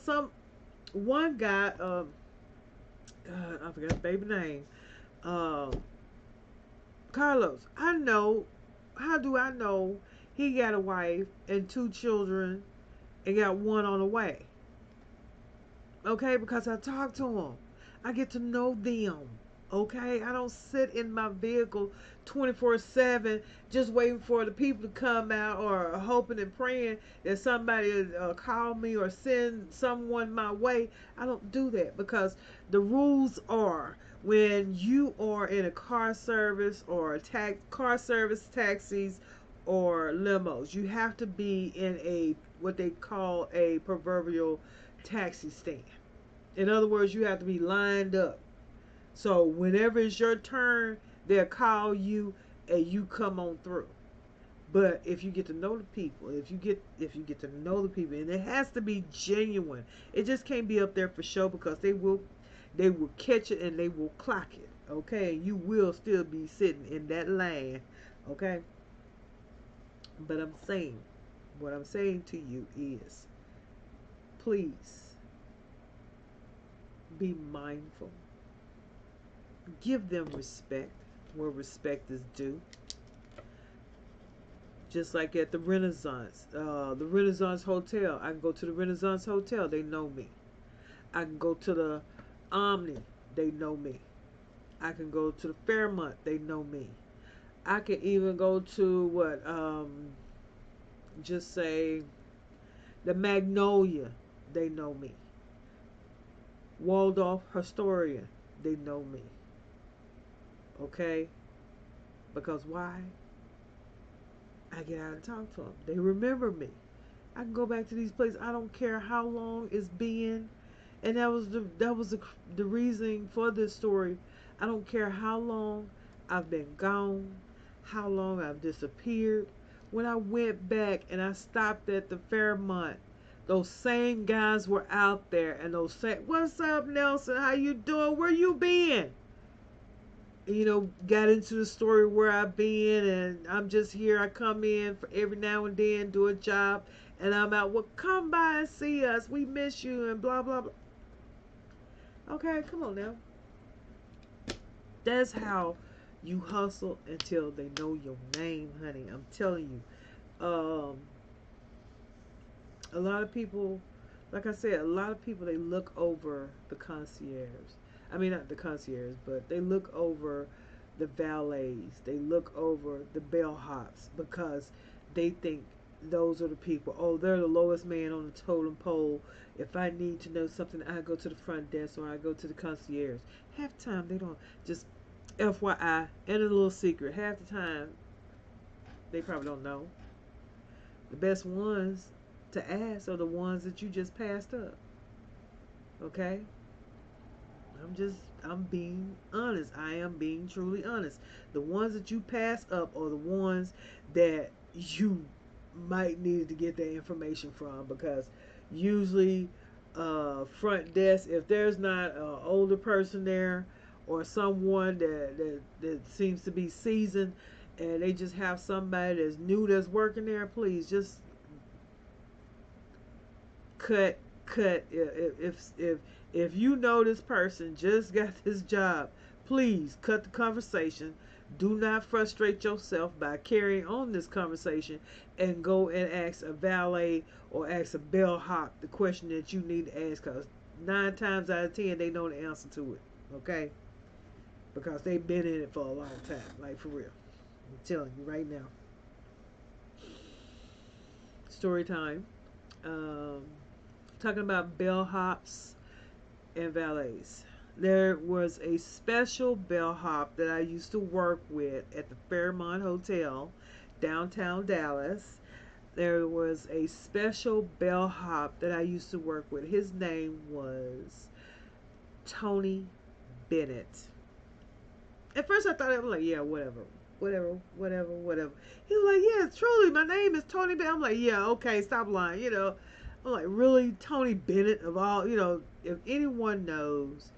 one guy, God, I forgot the baby name. Carlos. How do I know he got a wife and 2 children and got one on the way? Okay, because I talk to them. I get to know them. Okay, I don't sit in my vehicle 24/7 just waiting for the people to come out or hoping and praying that somebody will call me or send someone my way. I don't do that, because the rules are, when you are in a car service or car service, taxis or limos, you have to be in a what they call a proverbial taxi stand. In other words, you have to be lined up. So whenever it's your turn, they'll call you and you come on through. But if you get to know the people, if you get to know the people, and it has to be genuine. It just can't be up there for show, because they will catch it and they will clock it. Okay, you will still be sitting in that lane. Okay, but what I'm saying to you is, please be mindful Give them respect where respect is due. Just like at the Renaissance Hotel. I can go to the Renaissance Hotel, they know me. I can go to the Omni, they know me. I can go to the Fairmont, they know me. I can even go to just say the Magnolia, they know me. Waldorf Astoria, they know me. Okay? Because why? I get out and talk to them. They remember me. I can go back to these places. I don't care how long it's been. And that was the reason for this story. I don't care how long I've been gone, how long I've disappeared. When I went back and I stopped at the Fairmont, those same guys were out there, and those same, "What's up, Nelson? How you doing? Where you been?" Got into the story where I've been, and I'm just here. I come in for every now and then, do a job, and I'm out. Well, come by and see us. We miss you, and blah, blah, blah. Okay, come on now. That's how you hustle until they know your name, honey. I'm telling you. A lot of people, like I said, a lot of people, they look over the concierge. I mean, not the concierge, but they look over the valets. They look over the bellhops because they think those are the people. Oh, they're the lowest man on the totem pole. If I need to know something, I go to the front desk or I go to the concierge. Half the time, they don't. Just FYI, and a little secret, half the time, they probably don't know. The best ones to ask are the ones that you just passed up. Okay? I'm being honest. I am being truly honest. The ones that you pass up are the ones that you might need to get that information from, because usually front desk, if there's not an older person there or someone that seems to be seasoned, and they just have somebody that's new that's working there, please just cut. If you know this person just got this job, please cut the conversation. Do not frustrate yourself by carrying on this conversation and go and ask a valet or ask a bellhop the question that you need to ask, because 9 times out of 10 they know the answer to it. Okay? Because they've been in it for a long time. Like, for real. I'm telling you right now. Story time. Talking about bellhops and valets. There was a special bellhop that I used to work with at the Fairmont Hotel, downtown Dallas. There was a special bellhop that I used to work with. His name was Tony Bennett. At first I thought, it was like, yeah, whatever. He was like, yeah, truly, my name is Tony Bennett. I'm like, yeah, okay, stop lying, I'm like, really? Tony Bennett of all, if anyone knows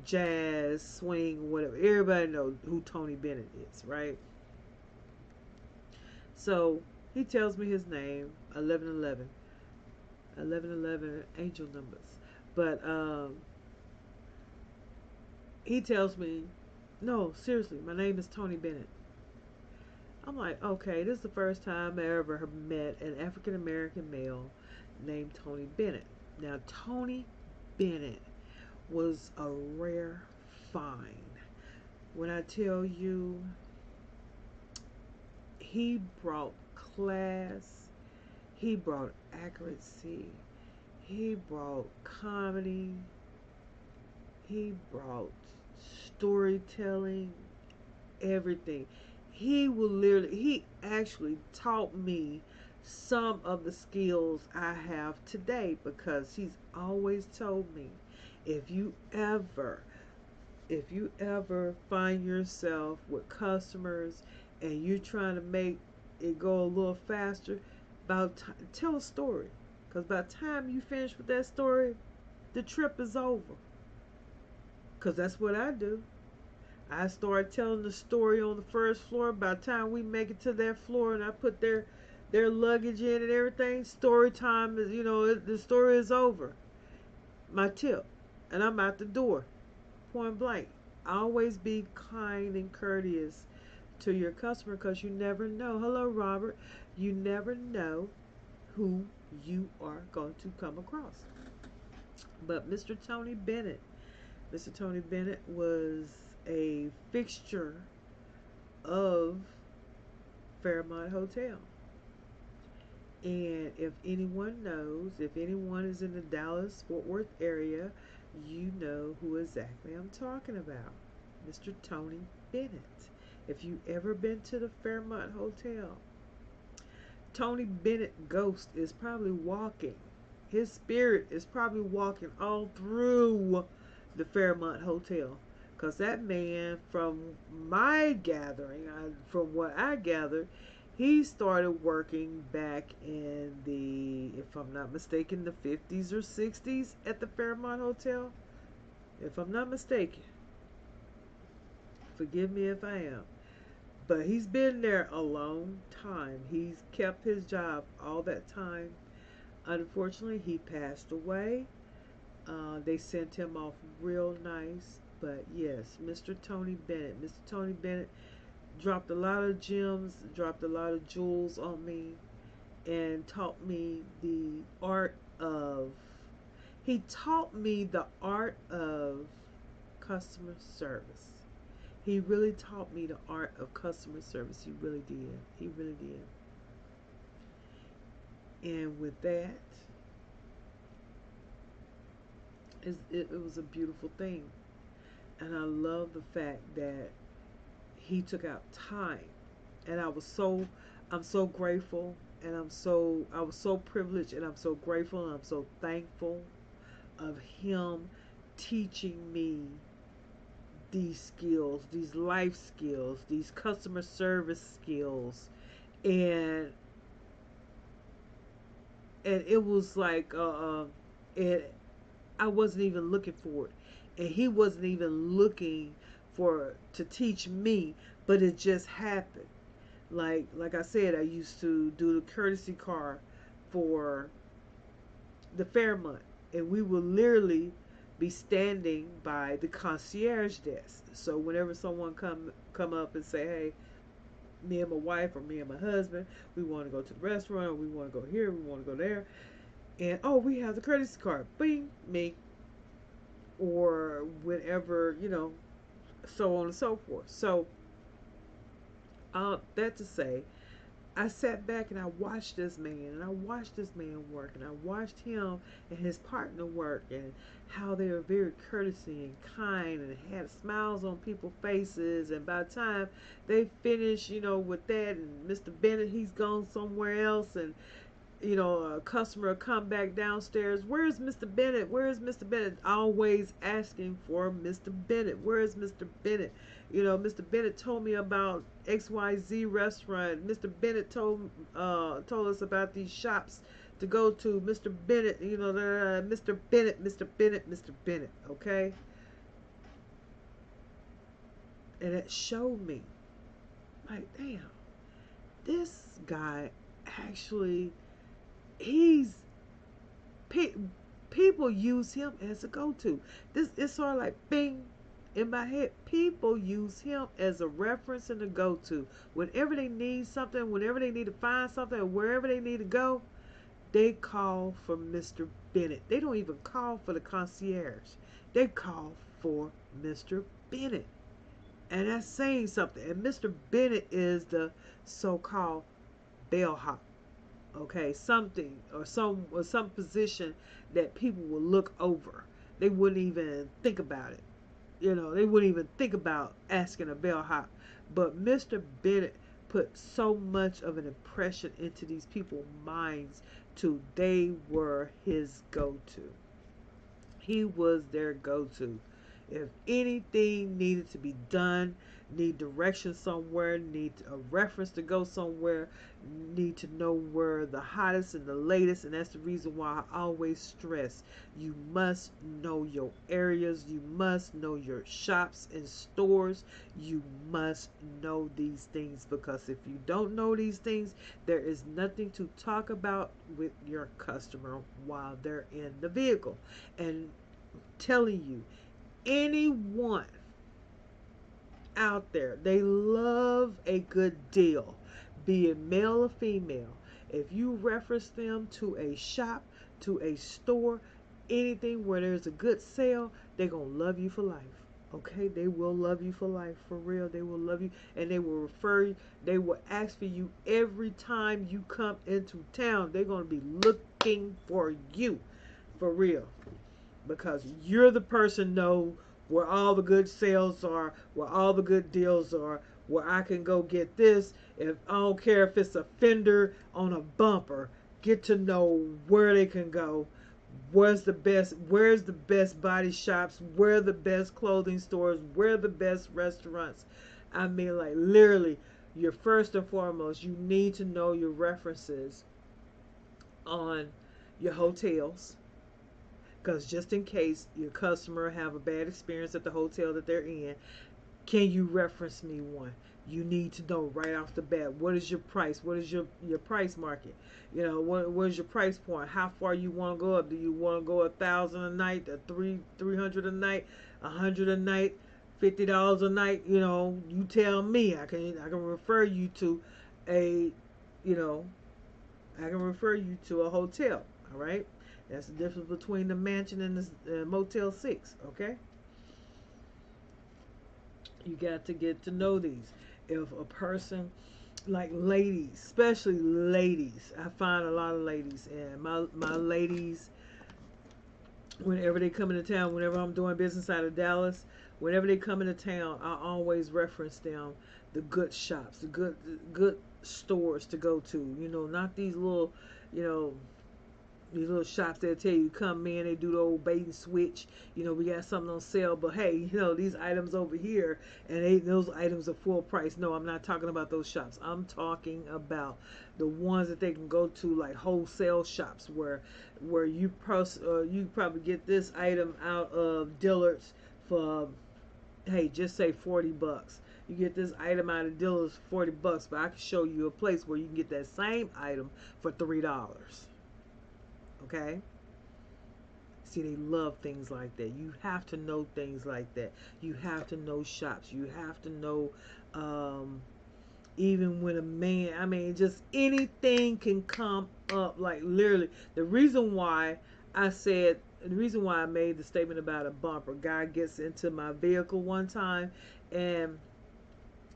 jazz, swing, whatever, everybody knows who Tony Bennett is, right? So he tells me his name, 1111. 1111 angel numbers. But he tells me, no, seriously, my name is Tony Bennett. I'm like, okay, this is the first time I ever met an African American male named Tony Bennett. Now, Tony Bennett was a rare find. When I tell you, he brought class, he brought accuracy, he brought comedy, he brought storytelling, everything. He actually taught me some of the skills I have today, because he's always told me, if you ever find yourself with customers and you're trying to make it go a little faster, tell a story, because by the time you finish with that story, the trip is over. Because that's what I do. I start telling the story on the first floor. By the time we make it to that floor and I put their luggage in and everything, story time is, the story is over. My tip. And I'm out the door. Point blank. Always be kind and courteous to your customer because you never know. Hello, Robert. You never know who you are going to come across. But Mr. Tony Bennett was a fixture of Fairmont Hotel. And if anyone knows, if anyone is in the Dallas Fort Worth area, you know who exactly I'm talking about. Mr. Tony Bennett. If you ever been to the Fairmont Hotel, Tony Bennett ghost is probably walking. His spirit is probably walking all through the Fairmont Hotel. Because that man, from my gathering, from what I gathered, he started working back in the, if I'm not mistaken, the 50s or 60s at the Fairmont Hotel. If I'm not mistaken. Forgive me if I am. But he's been there a long time. He's kept his job all that time. Unfortunately, he passed away. They sent him off real nice. But yes, Mr. Tony Bennett. Mr. Tony Bennett dropped a lot of gems, dropped a lot of jewels on me, and taught me the art of, he taught me the art of customer service. He really taught me the art of customer service. He really did. He really did. And with that, it was a beautiful thing. And I love the fact that he took out time. And I'm so grateful. And I was so privileged, and I'm so grateful, and I'm so thankful of him teaching me these skills, these life skills, these customer service skills. And it was like I wasn't even looking for it, and he wasn't even looking to teach me, but it just happened. Like I said, I used to do the courtesy car for the Fairmont, and we would literally be standing by the concierge desk. So whenever someone come up and say, "Hey, me and my wife or me and my husband, we want to go to the restaurant, or we want to go here, we want to go there," and oh, we have the courtesy car, bing, me, or whenever, so on and so forth. So that to say, I sat back and I watched this man, and I watched this man work, and I watched him and his partner work, and how they were very courteous and kind, and had smiles on people's faces. And by the time they finished, with that, and Mr. Bennett, he's gone somewhere else, and a customer come back downstairs. Where's Mr. Bennett? Where's Mr. Bennett? Always asking for Mr. Bennett. Where's Mr. Bennett? Mr. Bennett told me about XYZ restaurant. Mr. Bennett told us about these shops to go to. Mr. Bennett, Mr. Bennett, Mr. Bennett, Mr. Bennett, okay? And it showed me, like, damn, this guy actually, people use him as a go-to. This is sort of like bing in my head. People use him as a reference and a go-to. Whenever they need something, whenever they need to find something, or wherever they need to go, they call for Mr. Bennett. They don't even call for the concierge. They call for Mr. Bennett. And that's saying something. And Mr. Bennett is the so-called bellhop. Okay, something or some position that people will look over. They wouldn't even think about it. They wouldn't even think about asking a bellhop. But Mr. Bennett put so much of an impression into these people's minds to they were his go-to. He was their go-to. If anything needed to be done, need direction somewhere, need a reference to go somewhere, need to know where the hottest and the latest, and that's the reason why I always stress, you must know your areas, you must know your shops and stores, you must know these things, because if you don't know these things, there is nothing to talk about with your customer while they're in the vehicle. And I'm telling you, anyone out there. They love a good deal, be it male or female. If you reference them to a shop, to a store, anything where there's a good sale, they're going to love you for life. Okay, they will love you for life, for real. They will love you, and they will refer you. They will ask for you every time you come into town. They're going to be looking for you, for real, because you're the person know where all the good sales are, where all the good deals are, where I can go get this. If I don't care if it's a fender on a bumper, get to know where they can go. Where's the best body shops, where are the best clothing stores, where are the best restaurants. I mean, like, literally, you're first and foremost, you need to know your references on your hotels, because just in case your customer have a bad experience at the hotel that they're in, can you reference me one? You need to know right off the bat, what is your price? What is your price market? You know, what is your price point? How far you want to go up? Do you want to go 1,000 a night, 300 a night, 100 a night, $50 a night? You know, you tell me. I can refer you to a, you know, I can refer you to a hotel. All right, that's the difference between the mansion and the Motel 6. Okay, you got to get to know these. If a person, like ladies, especially ladies, I find a lot of ladies, and my ladies, whenever they come into town, whenever I'm doing business out of Dallas, whenever they come into town, I always reference them, the good shops, the good stores to go to. You know, not these little, you know, these little shops that tell you come in, they do the old bait and switch. You know, we got something on sale, but hey, you know, these items over here, and those items are full price. No, I'm not talking about those shops. I'm talking about the ones that they can go to, like wholesale shops, where you probably get this item out of Dillard's for, hey, just say $40. You get this item out of Dillard's for $40, but I can show you a place where you can get that same item for $3. Okay? See, they love things like that. You have to know things like that. You have to know shops. You have to know, even when a man, I mean, just anything can come up. Like, literally, the reason why I made the statement about a bumper, guy gets into my vehicle one time, and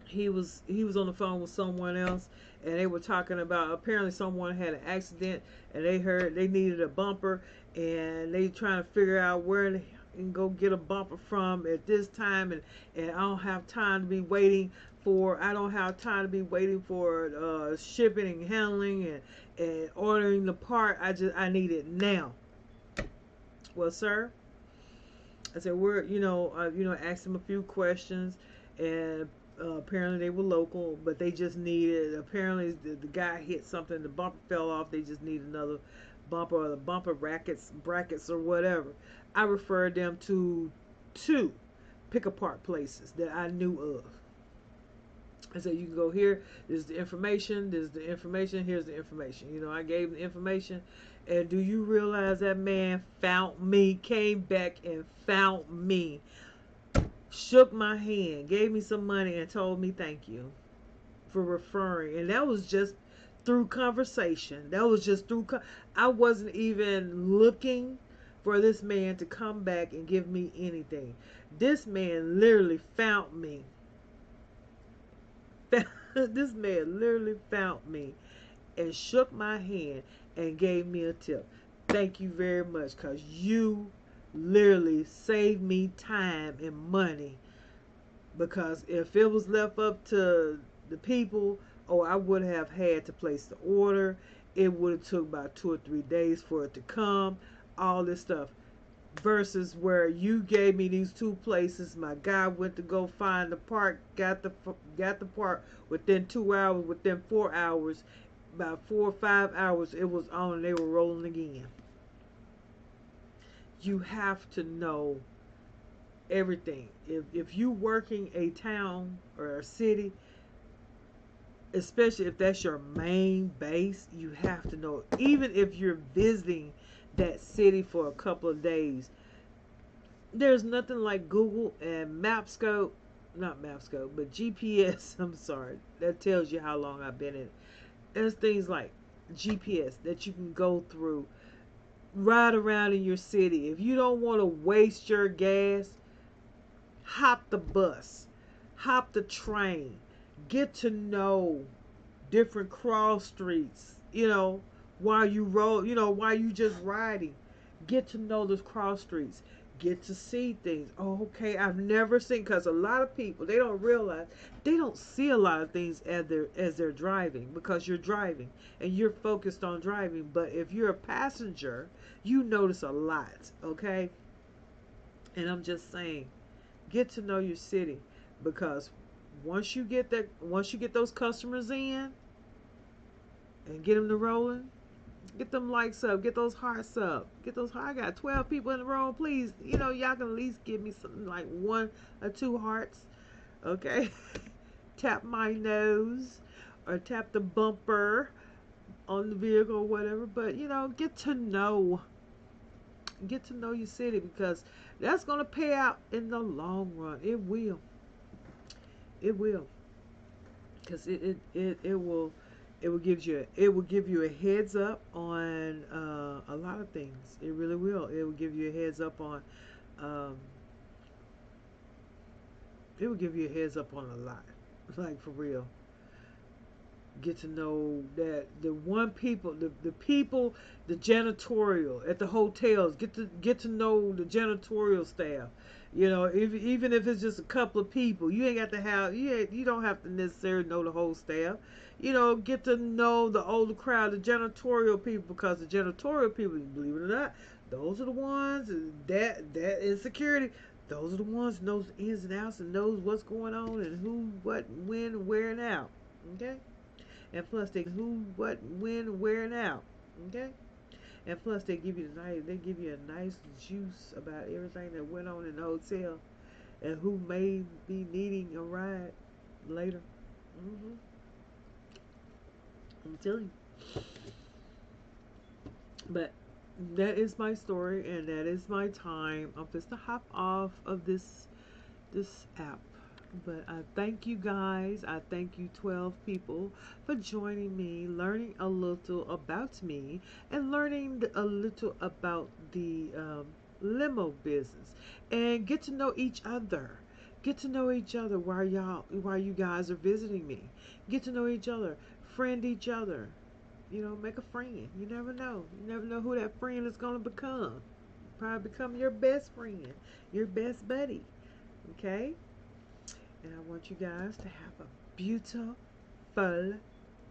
he was on the phone with someone else, and they were talking about, apparently someone had an accident, and they heard they needed a bumper, and they trying to figure out where they can go get a bumper from at this time, and I don't have time to be waiting for shipping and handling and ordering the part. I need it now. Well, sir, I said, asked him a few questions, and apparently they were local, but they just needed, apparently the guy hit something, the bumper fell off, they just need another bumper, or the bumper brackets or whatever. I referred them to 2 pick-apart places that I knew of. I said, you can go here, this is the information, here's the information. You know, I gave the information, and do you realize that man found me, came back and found me, shook my hand, gave me some money, and told me thank you for referring. And that was just through conversation. I wasn't even looking for this man to come back and give me anything. This man literally found me. This man literally found me and shook my hand and gave me a tip. Thank you very much, because you literally saved me time and money, because if it was left up to the people, I would have had to place the order. It would have took about 2 or 3 days for it to come, all this stuff, versus where you gave me these 2 places. My guy went to go find the part, got the part within 2 hours, within 4 hours, about 4 or 5 hours, it was on and they were rolling again. You have to know everything. If you working a town or a city, especially if that's your main base, you have to know. Even if you're visiting that city for a couple of days, there's nothing like Google and Mapscope not map scope, but GPS. I'm sorry, that tells you how long I've been in it. There's things like GPS that you can go through, ride around in your city. If you don't want to waste your gas, hop the bus, hop the train, get to know different cross streets, while you roll, while you just riding. Get to know those cross streets. Get to see things. Oh, okay, I've never seen, because a lot of people, they don't realize, they don't see a lot of things as they're driving, because you're driving and you're focused on driving. But if you're a passenger, you notice a lot, okay? And I'm just saying, get to know your city, because once you get those customers in and get them to rolling, get them likes up, get those hearts up, get those. I got 12 people in the room. Please, y'all can at least give me something like 1 or 2 hearts, okay? Tap my nose or tap the bumper on the vehicle or whatever. But get to know your city, because that's gonna pay out in the long run. It will. It will. Because it will give you a heads up on a lot of things. It really will. It will give you a heads up on it will give you a heads up on a lot. Like, for real. Get to know that the people, the janitorial at the hotels, get to know the janitorial staff. Even if it's just a couple of people, you don't have to necessarily know the whole staff. Get to know the older crowd, the janitorial people, because the janitorial people, believe it or not, those are the ones that in security. Those are the ones that knows the ins and outs and knows what's going on and who, what, when, where, and how. Okay. And plus who, what, when, where, and how. Okay? And plus they give you a nice juice about everything that went on in the hotel and who may be needing a ride later. I'm telling you. But that is my story, and that is my time. I'm just to hop off of this app. But I thank you guys. I thank you 12 people for joining me, learning a little about me, and learning a little about the limo business, and get to know each other. Get to know each other while you guys are visiting me. Get to know each other, friend each other. Make a friend. You never know. You never know who that friend is gonna become. Probably become your best friend, your best buddy. Okay? And I want you guys to have a beautiful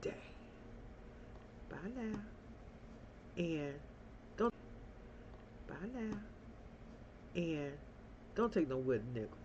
day. Bye now. And don't bye now. And don't take no wooden nickels.